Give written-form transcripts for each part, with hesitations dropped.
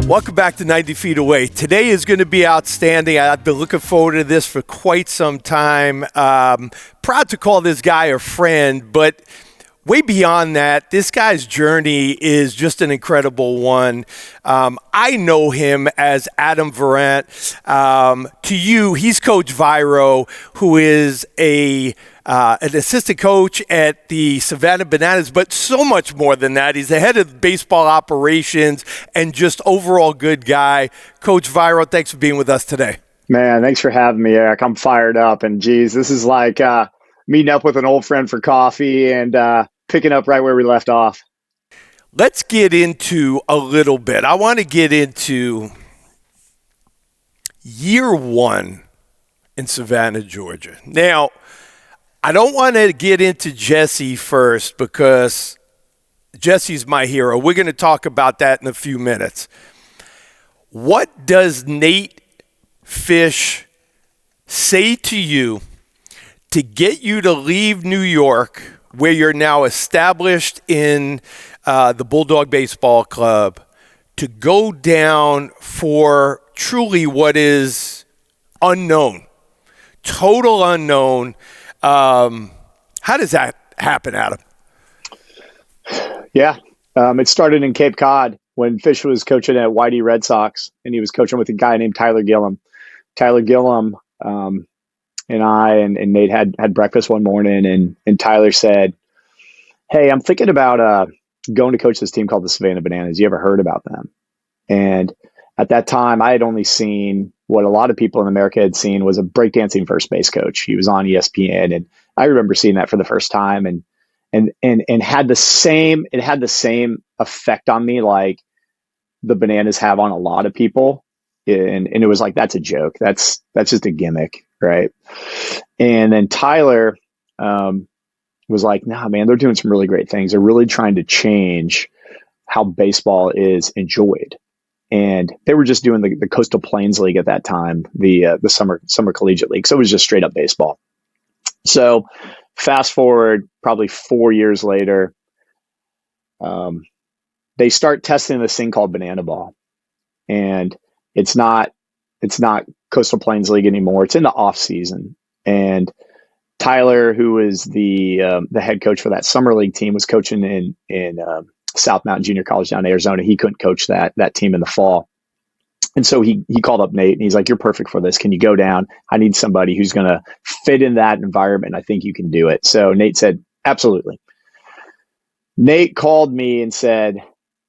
Welcome back to 90 Feet Away. Today is going to be outstanding. I've been looking forward to this for quite some time. Proud to call this guy a friend, but way beyond that, this guy's journey is just an incredible one. I know him as Adam Virant. To you, he's Coach VIRO, who is an assistant coach at the Savannah Bananas, but so much more than that. He's the head of baseball operations and just overall good guy. Coach VIRO, thanks for being with us today. Man, thanks for having me, Eric. I'm fired up. And geez, this is like meeting up with an old friend for coffee and picking up right where we left off. Let's get into a little bit. I want to get into year one in Savannah, Georgia. Now, I don't want to get into Jesse first because Jesse's my hero. We're going to talk about that in a few minutes. What does Nate Fish say to you to get you to leave New York, where you're now established in the Bulldog Baseball Club, to go down for truly what is unknown, total unknown? How does that happen, Adam? Yeah, it started in Cape Cod when Fish was coaching at Whitey Red Sox, and he was coaching with a guy named Tyler Gillum. Tyler Gillum and I and Nate had breakfast one morning, and Tyler said, "Hey, I'm thinking about going to coach this team called the Savannah Bananas. You ever heard about them?" And at that time, I had only seen what a lot of people in America had seen was a breakdancing first base coach. He was on ESPN, and I remember seeing that for the first time, and had the same effect on me like the Bananas have on a lot of people. And it was like, that's a joke. That's just a gimmick, right? And then Tyler was like, nah, man, they're doing some really great things. They're really trying to change how baseball is enjoyed. And they were just doing the Coastal Plains League at that time, the summer collegiate league. So it was just straight up baseball. So fast forward probably 4 years later, they start testing this thing called banana ball. And it's not Coastal Plains League anymore. It's in the off season. And Tyler, who was the head coach for that summer league team, was coaching in South Mountain Junior College down in Arizona. He couldn't coach that team in the fall. And so he called up Nate and he's like, "You're perfect for this. Can you go down? I need somebody who's going to fit in that environment. I think you can do it." So Nate said, "Absolutely." Nate called me and said,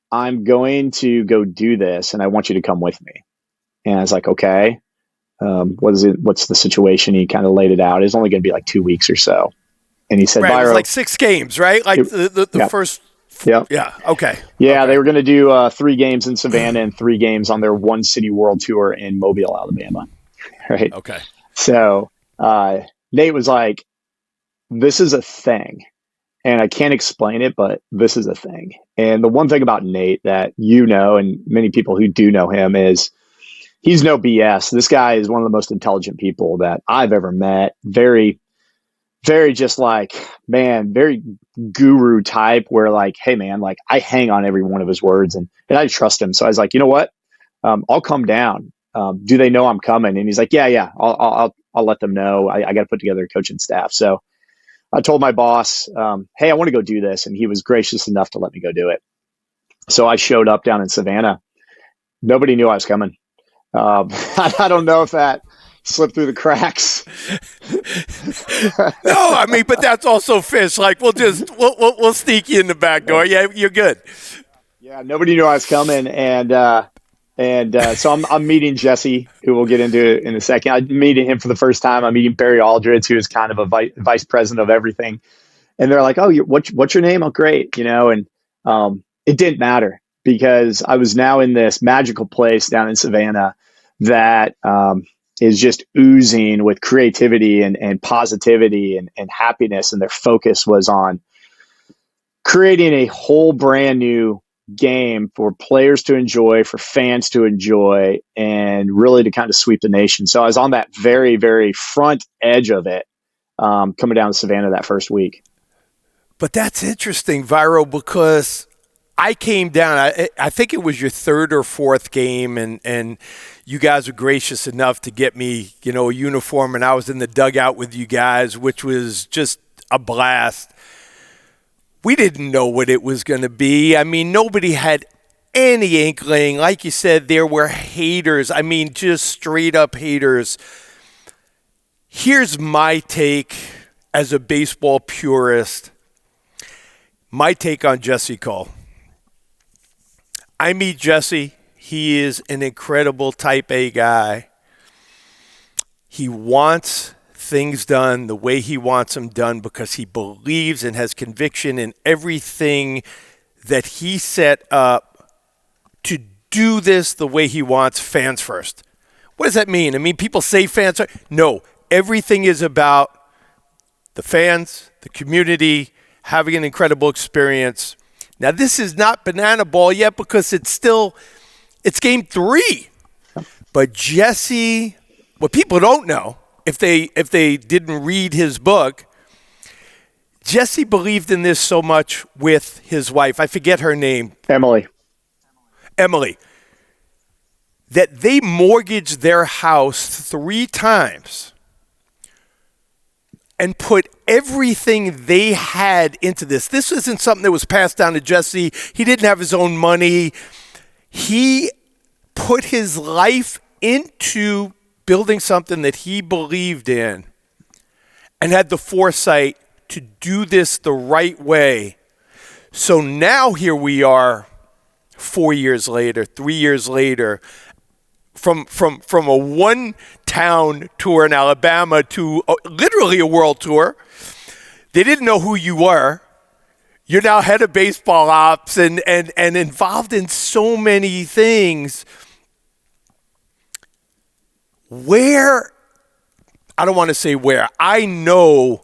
"I'm going to go do this and I want you to come with me." And I was like, "Okay, what is it? What's the situation?" He kind of laid it out. It's only going to be like 2 weeks or so. And he said, right, "VIRO," it was like 6 games, right? Like the first. Yeah. Yeah. Okay. Yeah. Okay. They were going to do 3 games in Savannah and 3 games on their One City World Tour in Mobile, Alabama. Right. Okay. So Nate was like, "This is a thing. And I can't explain it, but this is a thing." And the one thing about Nate that you know, and many people who do know him, is he's no BS. This guy is one of the most intelligent people that I've ever met. Very, very just like, man, very guru type where like, hey man, like I hang on every one of his words and I trust him. So I was like, you know what? I'll come down. Do they know I'm coming? And he's like, yeah, I'll let them know. I got to put together a coaching staff. So I told my boss, hey, I want to go do this. And he was gracious enough to let me go do it. So I showed up down in Savannah. Nobody knew I was coming. I don't know if that slipped through the cracks. No, I mean, but that's also Fish. Like we'll sneak you in the back door. Yeah, you're good. Yeah, nobody knew I was coming, and so I'm meeting Jesse, who we'll get into in a second. I'm meeting him for the first time. I'm meeting Barry Aldridge, who is kind of a vice president of everything. And they're like, "Oh, what's your name?" "Oh, great," and it didn't matter because I was now in this magical place down in Savannah that is just oozing with creativity and positivity and happiness. And their focus was on creating a whole brand new game for players to enjoy, for fans to enjoy, and really to kind of sweep the nation. So I was on that very, very front edge of it coming down to Savannah that first week. But that's interesting, VIRO, because I came down. I think it was your third or fourth game, and you guys were gracious enough to get me, a uniform, and I was in the dugout with you guys, which was just a blast. We didn't know what it was going to be. I mean, nobody had any inkling. Like you said, there were haters. I mean, just straight up haters. Here's my take as a baseball purist. My take on Jesse Cole. I meet Jesse. He is an incredible type A guy. He wants things done the way he wants them done because he believes and has conviction in everything that he set up to do this the way he wants, fans first. What does that mean? I mean, people say fans first. No, everything is about the fans, the community, having an incredible experience. Now, this is not banana ball yet because it's game 3. But Jesse, what people don't know, if they didn't read his book, Jesse believed in this so much with his wife. I forget her name. Emily. That they mortgaged their house 3 times and put everything they had into this. This isn't something that was passed down to Jesse. He didn't have his own money. He put his life into building something that he believed in and had the foresight to do this the right way. So now here we are 4 years later, 3 years later, from a one-town tour in Alabama to literally a world tour. They didn't know who you were. You're now head of baseball ops and involved in so many things. Where, I don't want to say where, I know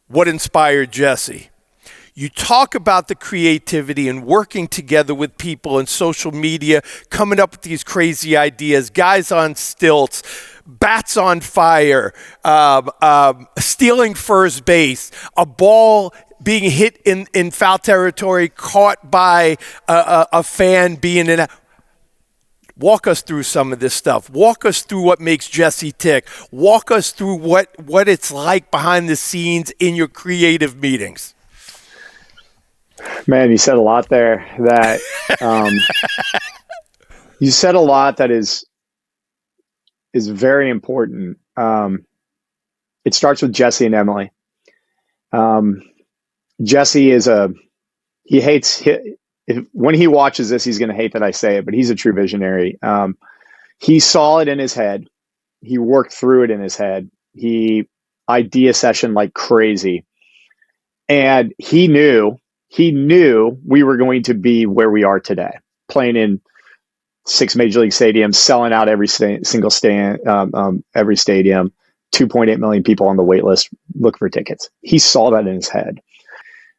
what inspired Jesse. You talk about the creativity and working together with people and social media, coming up with these crazy ideas, guys on stilts, bats on fire, stealing first base, a ball being hit in foul territory, caught by a fan being in a... Walk us through some of this stuff. Walk us through what makes Jesse tick. Walk us through what it's like behind the scenes in your creative meetings. Man, you said a lot there that you said a lot that is very important. It starts with Jesse and Emily. Jesse when he watches this, he's going to hate that I say it, but he's a true visionary. He saw it in his head. He worked through it in his head. He idea session like crazy. And he knew we were going to be where we are today, playing in 6 major league stadiums, selling out every single stand, every stadium, 2.8 million people on the wait list look for tickets. He saw that in his head.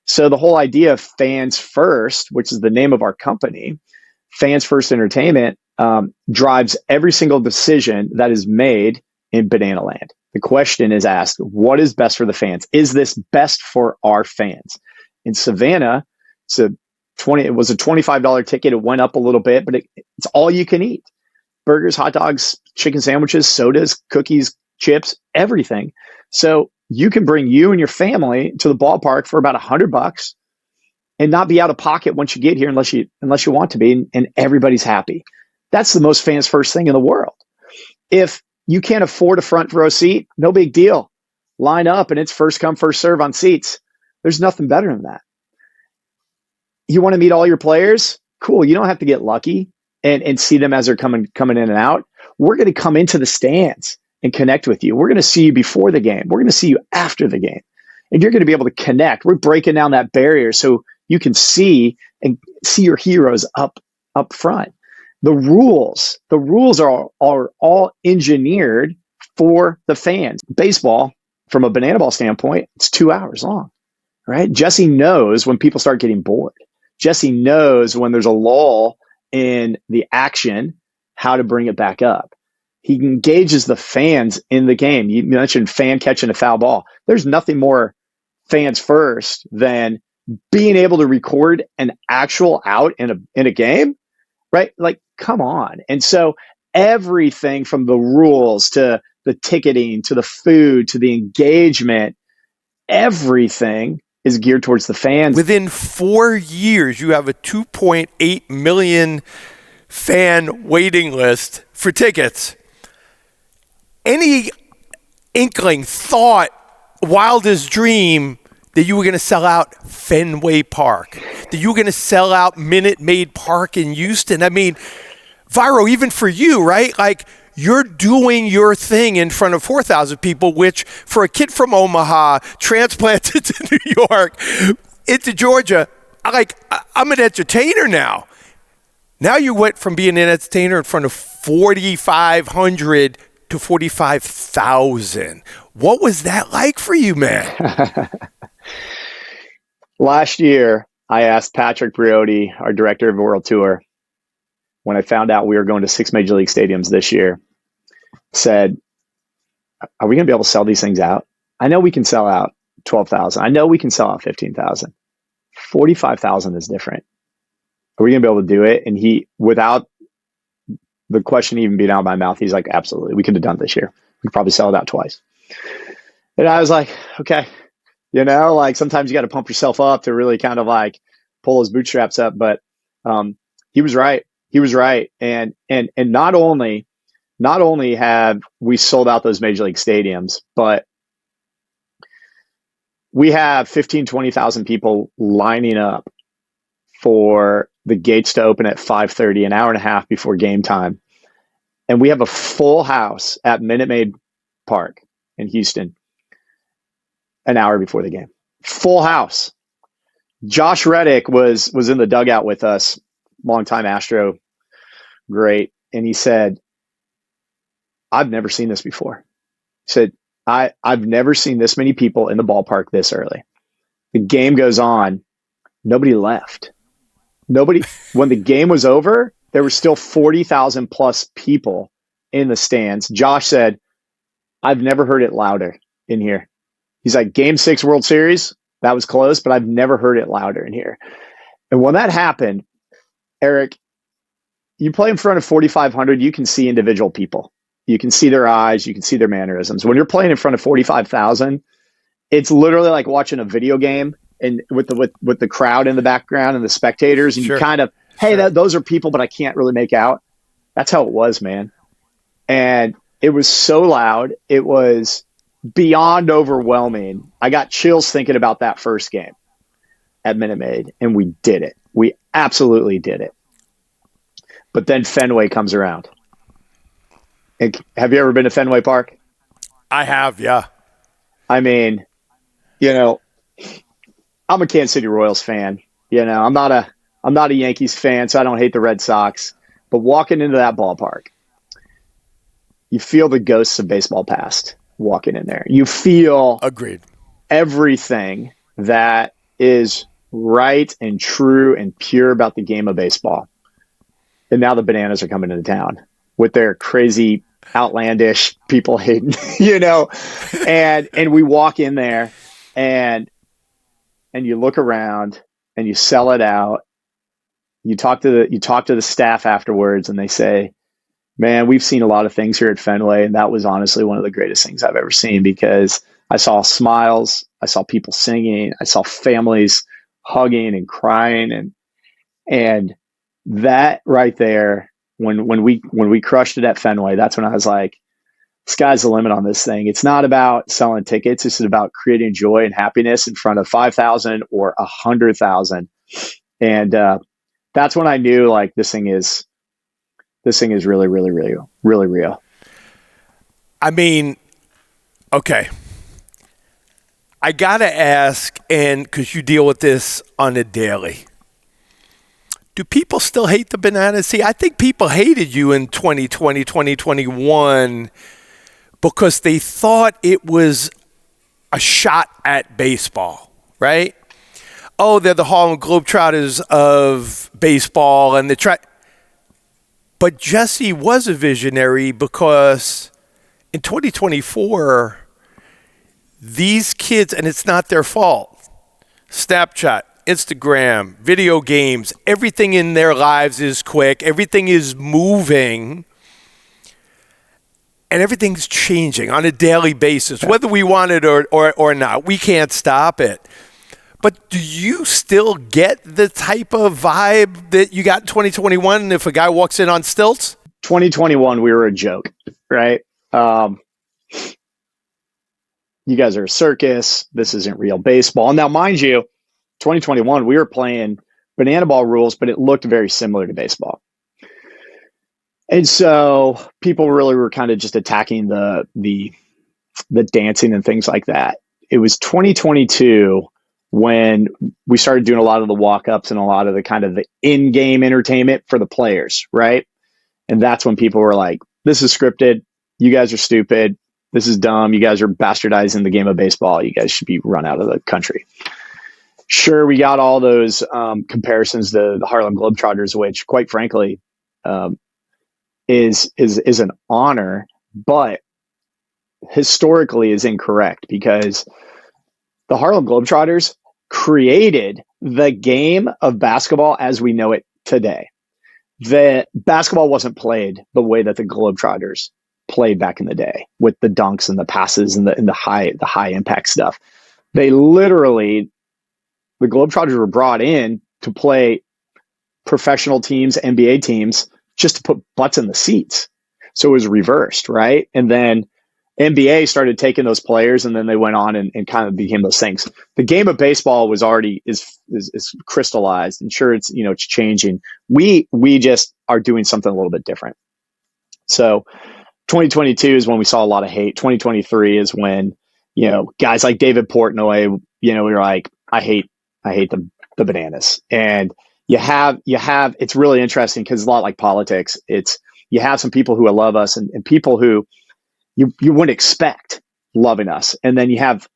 So the whole idea of Fans First, which is the name of our company, Fans First Entertainment, drives every single decision that is made in Banana Land. The question is asked, what is best for the fans? Is this best for our fans? In Savannah, it was a $25 ticket. It went up a little bit, but it's all you can eat. Burgers, hot dogs, chicken sandwiches, sodas, cookies, chips, everything. So you can bring you and your family to the ballpark for about $100 and not be out of pocket once you get here unless you want to be, and everybody's happy. That's the most fans first thing in the world. If you can't afford a front row seat, no big deal. Line up and it's first come, first serve on seats. There's nothing better than that. You want to meet all your players? Cool. You don't have to get lucky and see them as they're coming in and out. We're going to come into the stands and connect with you. We're going to see you before the game. We're going to see you after the game. And you're going to be able to connect. We're breaking down that barrier so you can see your heroes up front. The rules are all engineered for the fans. Baseball, from a banana ball standpoint, it's 2 hours long, right? Jesse knows when people start getting bored. Jesse knows when there's a lull in the action, how to bring it back up. He engages the fans in the game. You mentioned fan catching a foul ball. There's nothing more fans first than being able to record an actual out in a game, right? Like, come on. And so everything from the rules to the ticketing to the food to the engagement, everything is geared towards the fans. Within 4 years, you have a 2.8 million fan waiting list for tickets. Any inkling, thought, wildest dream that you were going to sell out Fenway Park, that you were going to sell out Minute Maid Park in Houston? I mean, Viro, even for you, right? Like, you're doing your thing in front of 4,000 people, which for a kid from Omaha, transplanted to New York, into Georgia, I'm an entertainer now. Now you went from being an entertainer in front of 4,500 to 45,000. What was that like for you, man? Last year, I asked Patrick Briotti, our director of World Tour, when I found out we were going to 6 major league stadiums this year, said, are we going to be able to sell these things out? I know we can sell out 12,000. I know we can sell out 15,000. 45,000 is different. Are we going to be able to do it? And he, without the question even being out of my mouth, he's like, absolutely. We could have done it this year. We could probably sell it out twice. And I was like, okay, like sometimes you got to pump yourself up to really kind of like pull those bootstraps up. But he was right. He was right. And not only have we sold out those major league stadiums, but we have 15, 20,000 people lining up for the gates to open at 5:30, an hour and a half before game time. And we have a full house at Minute Maid Park in Houston an hour before the game. Full house. Josh Reddick was in the dugout with us, longtime Astro great. And he said, I've never seen this before. He said, I've never seen this many people in the ballpark this early. The game goes on. Nobody left. When the game was over, there were still 40,000 plus people in the stands. Josh said, I've never heard it louder in here. He's like, Game 6 World Series, that was close, but I've never heard it louder in here. And when that happened, Eric, you play in front of 4,500, you can see individual people. You can see their eyes, you can see their mannerisms. When you're playing in front of 45,000, it's literally like watching a video game and with the crowd in the background and the spectators, and you kind of, hey, those are people, but I can't really make out. That's how it was, man. And it was so loud. It was beyond overwhelming. I got chills thinking about that first game at Minute Maid, and we did it. We absolutely did it. But then Fenway comes around. And have you ever been to Fenway Park? I have, yeah. I mean, I'm a Kansas City Royals fan. I'm not a Yankees fan, so I don't hate the Red Sox. But walking into that ballpark, you feel the ghosts of baseball past walking in there. You feel agreed everything that is right and true and pure about the game of baseball. And now the Bananas are coming into town with their crazy, outlandish people hating, and we walk in there and you look around and you sell it out. You talk to the staff afterwards and they say, man, we've seen a lot of things here at Fenway. And that was honestly one of the greatest things I've ever seen, because I saw smiles, I saw people singing, I saw families hugging and crying. And that right there, when we crushed it at Fenway, that's when I was like, sky's the limit on this thing. It's not about selling tickets. It's about creating joy and happiness in front of 5,000 or 100,000. And that's when I knew, like, this thing is really, really, really, really real. I mean, okay. I got to ask, and because you deal with this on a daily, do people still hate the Bananas? See, I think people hated you in 2020, 2021 because they thought it was a shot at baseball, right? Oh, they're the Harlem Globetrotters of baseball, and But Jesse was a visionary, because in 2024, these kids, and it's not their fault, Snapchat, Instagram, video games, everything in their lives is quick, everything is moving, and everything's changing on a daily basis, whether we want it or not. We can't stop it. But do you still get the type of vibe that you got in 2021 if a guy walks in on stilts? 2021, we were a joke, right? You guys are a circus. This isn't real baseball. Now, mind you, 2021, we were playing banana ball rules, but it looked very similar to baseball. And so people really were kind of just attacking the dancing and things like that. It was 2022 when we started doing a lot of the walk-ups and a lot of the kind of the in-game entertainment for the players, right? And that's when people were like, this is scripted. You guys are stupid. This is dumb. You guys are bastardizing the game of baseball. You guys should be run out of the country. Sure, we got all those comparisons to the Harlem Globetrotters, which, quite frankly, is an honor, but historically is incorrect because the Harlem Globetrotters created the game of basketball as we know it today. The basketball wasn't played the way that the Globetrotters played back in the day with the dunks and the passes and the high impact stuff. They literally, the Globetrotters were brought in to play professional teams, NBA teams, just to put butts in the seats. So it was reversed, right? And then NBA started taking those players, and then they went on and kind of became those things. The game of baseball was already is crystallized, and sure, it's it's changing. We just are doing something a little bit different. So 2022 is when we saw a lot of hate. 2023 is when guys like David Portnoy, we were like, I hate the Bananas, and you have it's really interesting because it's a lot like politics. It's you have some people who love us and people who you wouldn't expect loving us. And then you have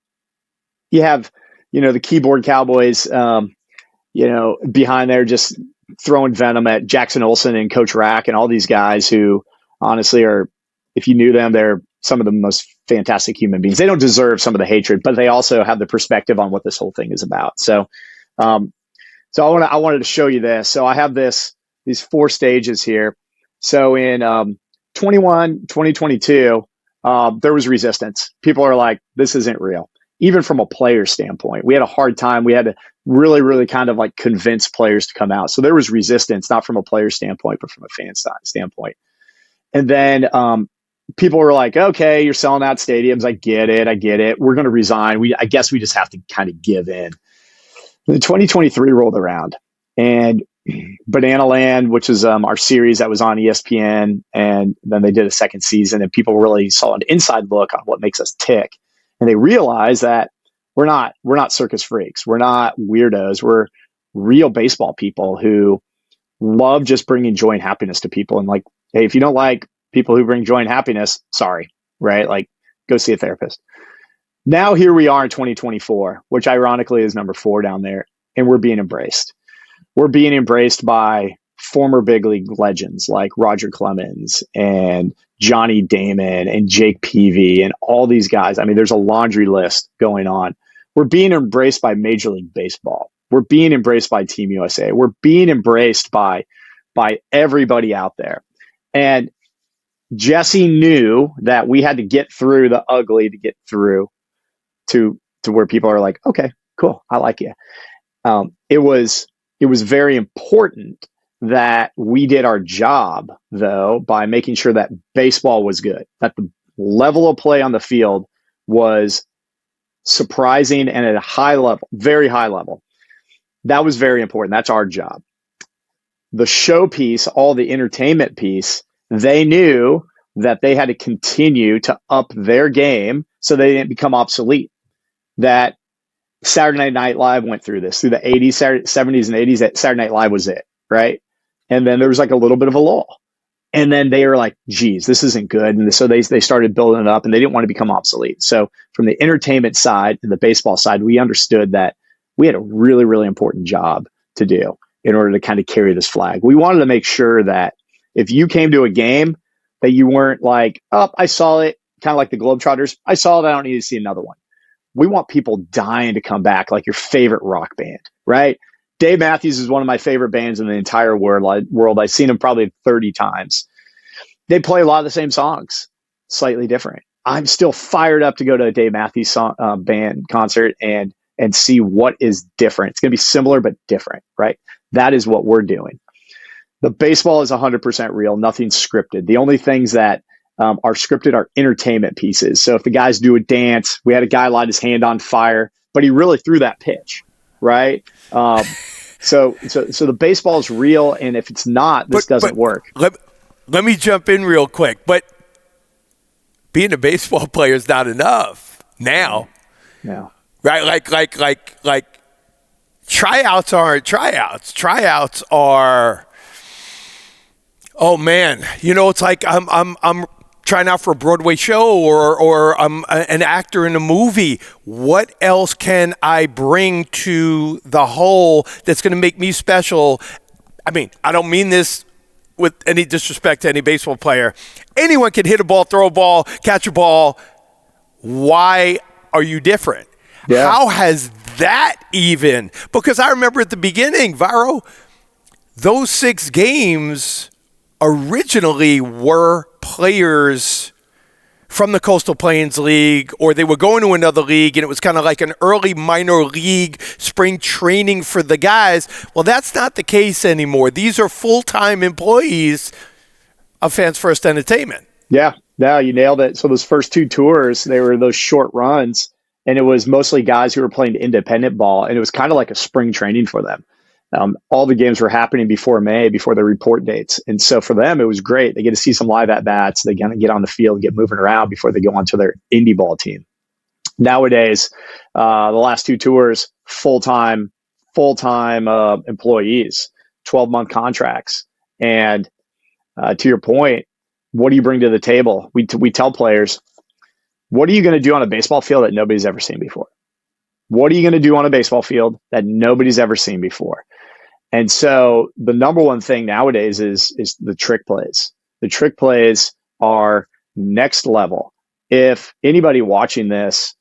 the keyboard cowboys, behind there just throwing venom at Jackson Olsen and Coach Rack and all these guys who honestly are, if you knew them, they're some of the most fantastic human beings. They don't deserve some of the hatred, but they also have the perspective on what this whole thing is about. So, I wanted to show you this. So I have these 4 stages here. So in 2022, there was resistance. People are like, this isn't real. Even from a player standpoint, we had a hard time. We had to really, really kind of like convince players to come out. So there was resistance, not from a player standpoint, but from a fan standpoint. And then people were like, okay, you're selling out stadiums. I get it. We're going to resign. I guess we just have to kind of give in. And 2023 rolled around, and Banana Land, which is our series that was on ESPN, and then they did a second season, and people really saw an inside look on what makes us tick, and they realized that we're not circus freaks, we're not weirdos, we're real baseball people who love just bringing joy and happiness to people. And like, hey, if you don't like people who bring joy and happiness, sorry, right? Like, go see a therapist. Now here we are in 2024, which ironically is number 4 down there, and we're being embraced. We're being embraced by former big league legends like Roger Clemens and Johnny Damon and Jake Peavy and all these guys. I mean, there's a laundry list going on. We're being embraced by Major League Baseball. We're being embraced by Team USA. We're being embraced by everybody out there. And Jesse knew that we had to get through the ugly to get through to where people are like, okay, cool, I like you. It was very important that we did our job, though, by making sure that baseball was good, that the level of play on the field was surprising and at a high level, very high level. That was very important. That's our job. The showpiece, all the entertainment piece, they knew that they had to continue to up their game so they didn't become obsolete. That Saturday Night Live went through this, through the 80s, 70s, and 80s. That Saturday Night Live was it, right? And then there was like a little bit of a lull. And then they were like, geez, this isn't good. And so they started building it up, and they didn't want to become obsolete. So from the entertainment side and the baseball side, we understood that we had a really, really important job to do in order to kind of carry this flag. We wanted to make sure that if you came to a game, that you weren't like, oh, I saw it, kind of like the Globetrotters. I saw it, I don't need to see another one. we want people dying to come back, like your favorite rock band, right? Dave Matthews is one of my favorite bands in the entire world. I've seen them probably 30 times. They play a lot of the same songs, slightly different. I'm still fired up to go to a Dave Matthews band concert and see what is different. It's going to be similar but different, right? That is what we're doing. The baseball is 100% real. Nothing's scripted. The only things that are scripted are entertainment pieces. So if the guys do a dance, we had a guy light his hand on fire, but he really threw that pitch, right? So the baseball is real, and if it's not, this doesn't work. Let me jump in real quick. But being a baseball player is not enough now. No. Right? Like tryouts aren't tryouts. Tryouts are, oh man, it's like I'm trying out for a Broadway show or I'm an actor in a movie. What else can I bring to the whole that's going to make me special? I mean, I don't mean this with any disrespect to any baseball player. Anyone can hit a ball, throw a ball, catch a ball. Why are you different? Yeah. How has that even? Because I remember at the beginning, Viro, those 6 games originally were players from the Coastal Plains League, or they were going to another league, and it was kind of like an early minor league spring training for the guys. Well, that's not the case anymore. These are full-time employees of Fans First Entertainment. Yeah, you nailed it. So those first 2 tours, they were those short runs, and it was mostly guys who were playing independent ball, and it was kind of like a spring training for them. All the games were happening before May, before the report dates. And so for them, it was great. They get to see some live at-bats. They kind of get on the field, get moving around before they go on to their indie ball team. Nowadays, the last 2 tours, full-time employees, 12-month contracts. And to your point, what do you bring to the table? We tell players, what are you going to do on a baseball field that nobody's ever seen before? What are you going to do on a baseball field that nobody's ever seen before? And so the number one thing nowadays is the trick plays. The trick plays are next level. If anybody watching this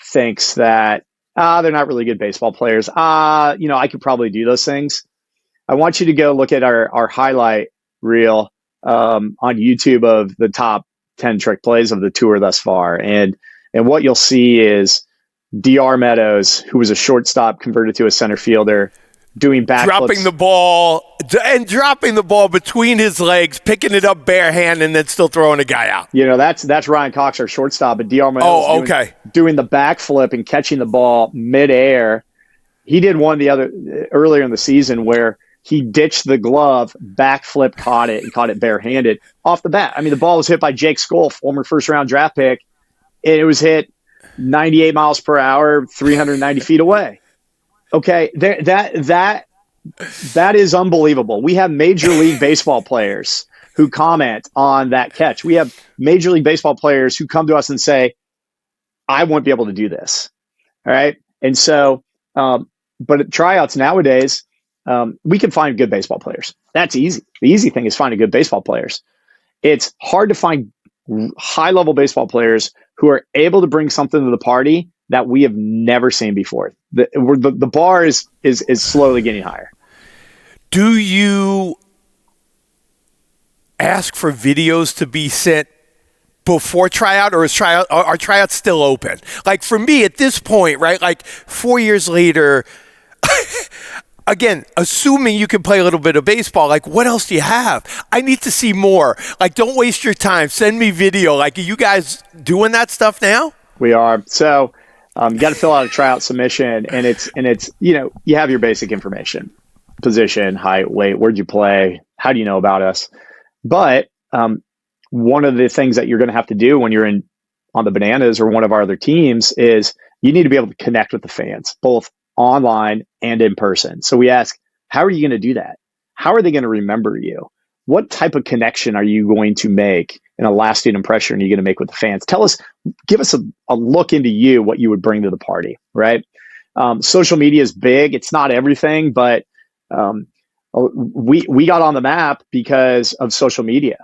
thinks that, they're not really good baseball players, I could probably do those things, I want you to go look at our highlight reel on YouTube of the top 10 trick plays of the tour thus far. And what you'll see is DR Meadows, who was a shortstop converted to a center fielder, doing backflips. Dropping the ball between his legs, picking it up bare hand, and then still throwing a guy out. That's Ryan Cox, our shortstop, but DR Meadows doing the backflip and catching the ball midair. He did one earlier in the season where he ditched the glove, backflip, caught it barehanded off the bat. I mean, the ball was hit by Jake Skoll, former first-round draft pick, and it was hit 98 miles per hour, 390 feet away. Okay, that is unbelievable. We have Major League Baseball players who comment on that catch. We have Major League Baseball players who come to us and say, I won't be able to do this. All right. And so, but at tryouts nowadays, we can find good baseball players. That's easy. The easy thing is finding good baseball players. It's hard to find high-level baseball players who are able to bring something to the party that we have never seen before. The bar is slowly getting higher. Do you ask for videos to be sent before tryout, or are tryouts still open? Like for me at this point, right? Like 4 years later, again, assuming you can play a little bit of baseball, like what else do you have? I need to see more. Like, don't waste your time. Send me video. Like, are you guys doing that stuff now? We are. So you got to fill out a tryout submission, and it's you have your basic information: position, height, weight, where'd you play, how do you know about us? But one of the things that you're going to have to do when you're on the Bananas or one of our other teams is you need to be able to connect with the fans, both online and in person. So we ask, how are you going to do that? How are they going to remember you? What type of connection are you going to make and a lasting impression are you going to make with the fans? Tell us, give us a look into you, what you would bring to the party, right? Social media is big. It's not everything, but we got on the map because of social media.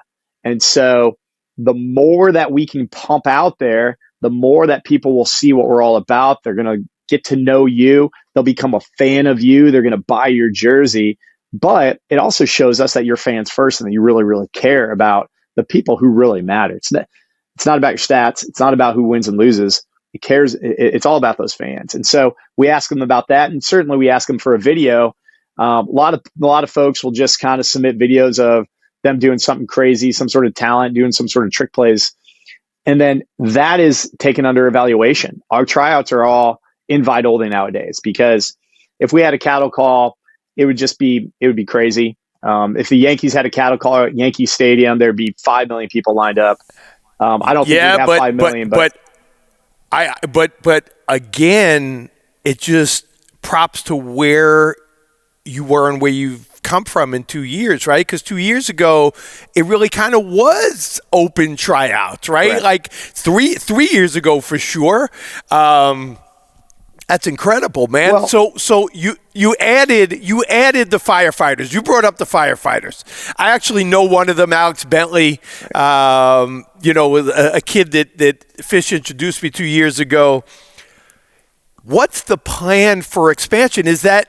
And so the more that we can pump out there, the more that people will see what we're all about. They're going to get to know you. They'll become a fan of you. They're going to buy your jersey. But it also shows us that you're fans first and that you really, really care about the people who really matter. It's not about your stats. It's not about who wins and loses. It's all about those fans. And so we ask them about that. And certainly we ask them for a video. A lot of folks will just kind of submit videos of them doing something crazy, some sort of talent, doing some sort of trick plays. And then that is taken under evaluation. Our tryouts are all invite only nowadays, because if we had a cattle call, it would be crazy. If the Yankees had a cattle call at Yankee Stadium, there'd be 5 million people lined up. I don't think we'd have 5 million, but again, it just props to where you were and where you've come from in 2 years, right? Because 2 years ago, it really kind of was open tryouts, right? Correct. Like three years ago for sure. That's incredible, man. Well, so you added the firefighters. You brought up the firefighters. I actually know one of them, Alex Bentley. A kid that Fish introduced me 2 years ago. What's the plan for expansion? Is that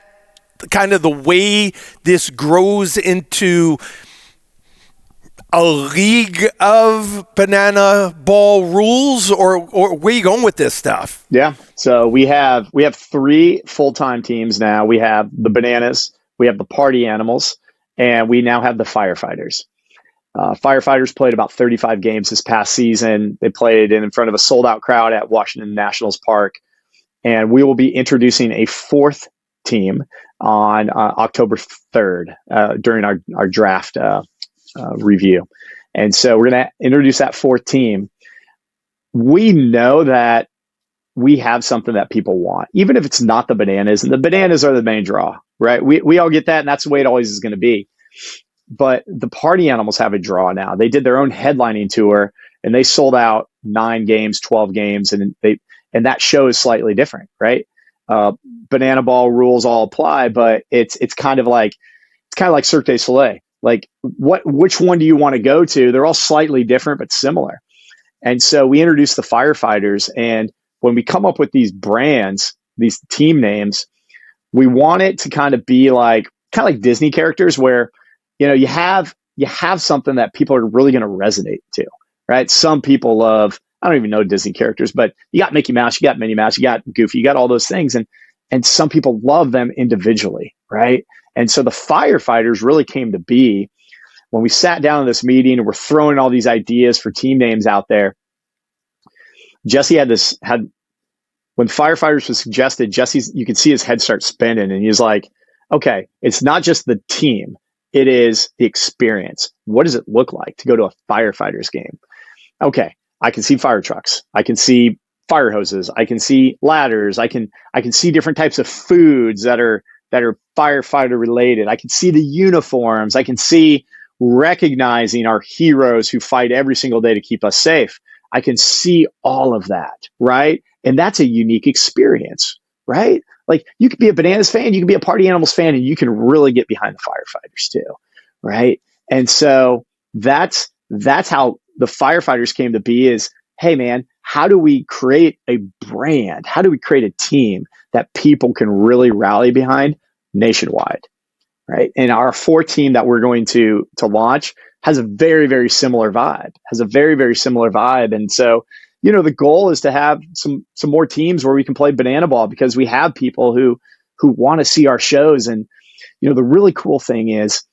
kind of the way this grows into a league of banana ball rules, or where are you going with this stuff? Yeah. So we have 3 full-time teams now. We have the Bananas, we have the Party Animals, and we now have the Firefighters. Firefighters played about 35 games this past season. They played in front of a sold-out crowd at Washington Nationals Park. And we will be introducing a 4th team on October 3rd during our draft review. And so we're going to introduce that 4th team. We know that we have something that people want, even if it's not the Bananas. And the Bananas are the main draw, right? We all get that, and that's the way it always is going to be. But the Party Animals have a draw now. They did their own headlining tour, and they sold out 9 games, 12 games, and that show is slightly different, right? Banana ball rules all apply, but it's kind of like Cirque du Soleil. Like, which one do you want to go to? They're all slightly different, but similar. And so we introduced the Firefighters, and when we come up with these brands, these team names, we want it to kind of like Disney characters, where you have something that people are really going to resonate to, right? Some people love, I don't even know Disney characters, but you got Mickey Mouse, you got Minnie Mouse, you got Goofy, you got all those things. And some people love them individually, right? And so the Firefighters really came to be when we sat down in this meeting and we're throwing all these ideas for team names out there. Jesse when Firefighters was suggested, you could see his head start spinning, and he was like, okay, it's not just the team, it is the experience. What does it look like to go to a Firefighters game? Okay, I can see fire trucks. I can see fire hoses. I can see ladders. I can see different types of foods that are firefighter related. I can see the uniforms. I can see recognizing our heroes who fight every single day to keep us safe. I can see all of that, right? And that's a unique experience, right? Like, you could be a Bananas fan, you can be a Party Animals fan, and you can really get behind the Firefighters too, right? And so that's how the Firefighters came to be. Is, hey man, how do we create a brand? How do we create a team that people can really rally behind nationwide, right? And our 4th team that we're going to launch has a very, very similar vibe. And so, the goal is to have some more teams where we can play banana ball, because we have people who want to see our shows. And, the really cool thing is,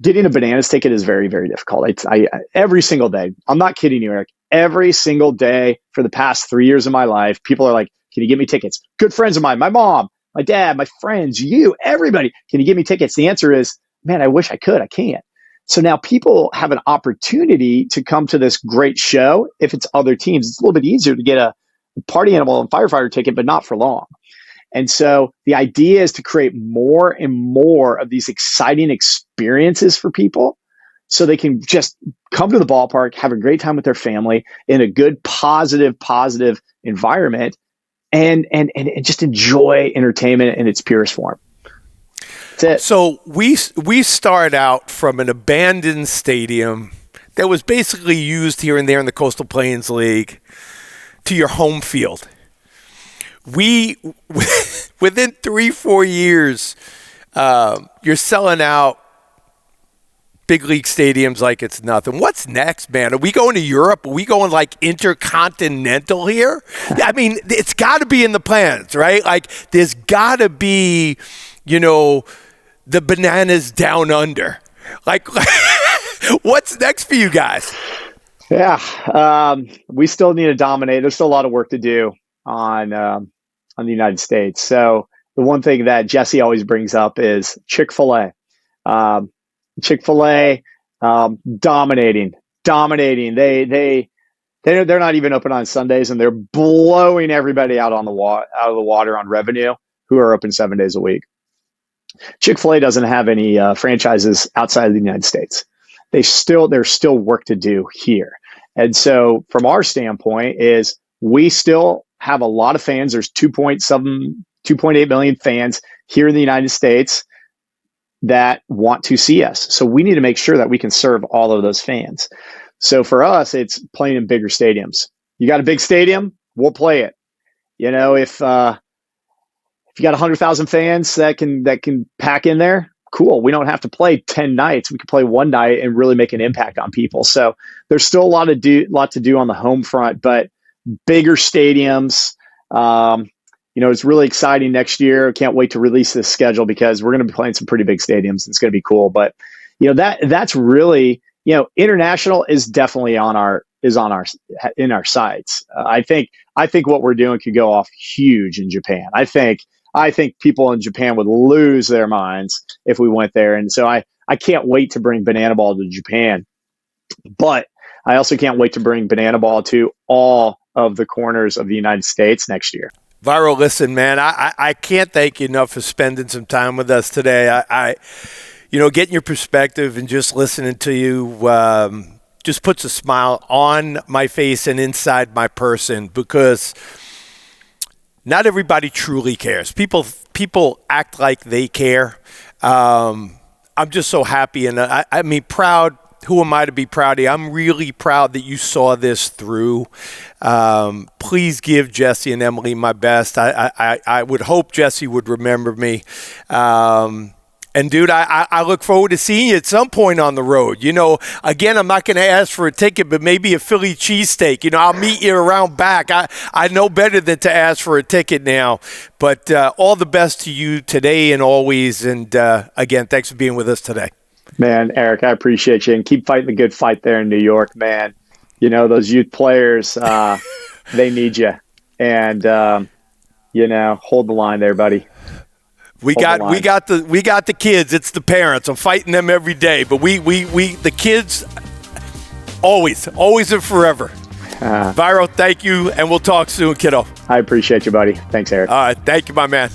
getting a Bananas ticket is very, very difficult. I every single day, I'm not kidding you, Eric, every single day for the past 3 years of my life, people are like, can you get me tickets? Good friends of mine, my mom, my dad, my friends, you, everybody, can you get me tickets? The answer is, man, I wish I could. I can't. So now people have an opportunity to come to this great show. If it's other teams, it's a little bit easier to get a Party Animal and Firefighter ticket, but not for long. And so the idea is to create more and more of these exciting experiences for people, so they can just come to the ballpark, have a great time with their family in a good, positive environment, and just enjoy entertainment in its purest form. That's it. So we start out from an abandoned stadium that was basically used here and there in the Coastal Plains League to your home field. Within 3-4 years, you're selling out big league stadiums like it's nothing. What's next, man? Are we going to Europe? Are we going like intercontinental here? I mean, it's got to be in the plans, right? Like there's got to be, the Bananas down under. Like what's next for you guys? Yeah, we still need to dominate. There's still a lot of work to do on the United States. So the one thing that Jesse always brings up is Chick-fil-A. Chick-fil-A dominating. They're not even open on Sundays, and they're blowing everybody out of the water on revenue who are open 7 days a week. Chick-fil-A doesn't have any franchises outside of the United States. There's still work to do here. And so from our standpoint is we still have a lot of fans. There's 2.8 million fans here in the United States that want to see us. So we need to make sure that we can serve all of those fans. So for us, it's playing in bigger stadiums. You got a big stadium, we'll play it. If you got 100,000 fans that can pack in there, cool. We don't have to play 10 nights. We can play one night and really make an impact on people. So there's still a lot to do on the home front, but bigger stadiums. It's really exciting next year. Can't wait to release this schedule because we're going to be playing some pretty big stadiums. It's going to be cool. But that's really, international is definitely in our sights. I think what we're doing could go off huge in Japan. I think people in Japan would lose their minds if we went there. And so I can't wait to bring Banana Ball to Japan. But I also can't wait to bring Banana Ball to all of the corners of the United States next year. Viro, listen, man, I can't thank you enough for spending some time with us today. I getting your perspective and just listening to you just puts a smile on my face and inside my person because not everybody truly cares. People act like they care. I'm just so happy and proud. Who am I to be proud of you? I'm really proud that you saw this through. Please give Jesse and Emily my best. I would hope Jesse would remember me. And, dude, I look forward to seeing you at some point on the road. Again, I'm not going to ask for a ticket, but maybe a Philly cheesesteak. I'll meet you around back. I know better than to ask for a ticket now. But all the best to you today and always. And, again, thanks for being with us today. Man, Eric, I appreciate you. And keep fighting the good fight there in New York, man. Those youth players, they need you. And, hold the line there, buddy. We got the kids. It's the parents. I'm fighting them every day. But we the kids, always and forever. Viro, thank you, and we'll talk soon, kiddo. I appreciate you, buddy. Thanks, Eric. All right. Thank you, my man.